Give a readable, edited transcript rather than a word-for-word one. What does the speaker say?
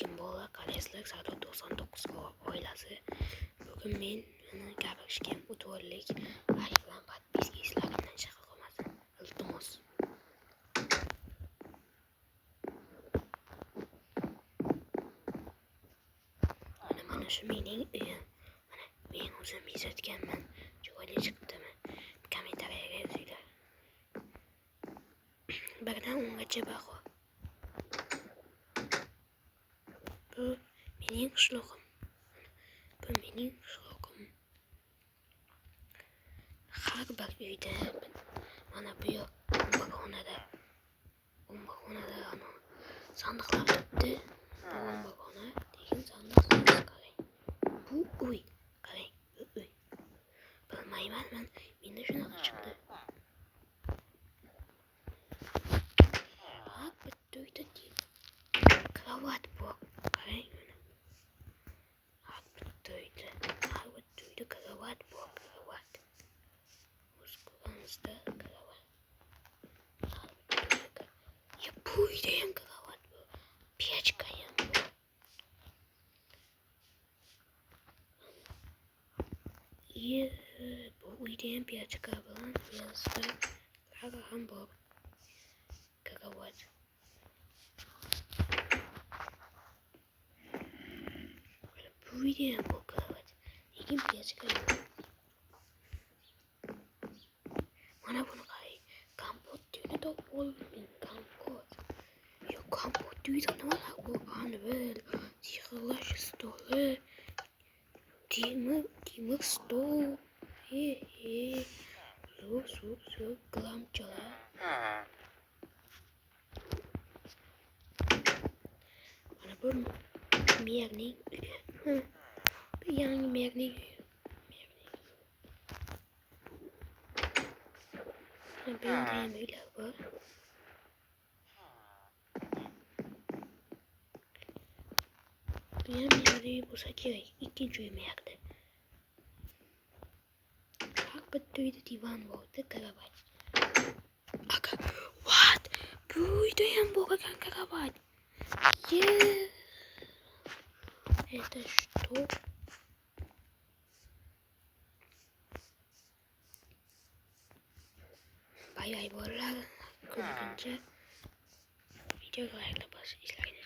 Lekin bolalar qarasizlar soat 99 oilasi. Bugun men gapirishga o'tvorlik like bilan podpiska ishlarimdan shag'al qolmasin. Iltimos. Mana shu mening uyim. Mana men o'zim yozayotganman. Chiroyli chiqdimi? Kommentariyaga yozinglar. Birdan 10gacha baho. Bu mening qishlog'im. Har bir uyda mana bu yoq omborxonada sandiqlar turibdi. Bu omborxona degan sandiq qarang. Bu uy. Qarang, bu uy. Bilmayman, menda shunaqa chiqdi. Har bitta uyda krovat bor. Qarang mana. Har bitta uyda krovat bor. O'z ko'ramizda krovat. Ya bu uyda ham krovat bor. Pechka ham bor. Bu uyda ham pechka bilan yastıklar ham bor. Krovat. Bu uyda ham bor krovat. Lekin pechka yo'q. Mana buni qarang. Kompot uyini topib oldim. Kompot uyida nimalar bor? Anvil, sehrlash stoli, temir stol. Zo'r glamchalar. Mana bu merning uyi. Bu yangi merning uyi. Bunda ham uylar bor. Bu ham merning bo'lsa kerak. Ikkinchi uy merdi. Har bitta uyda divan bor, krovat. Aka, what? Bu uyda ham bor ekan krovat. Это что? Bay bay bolalar. Ko'rguncha videoga like bosib ishlaring.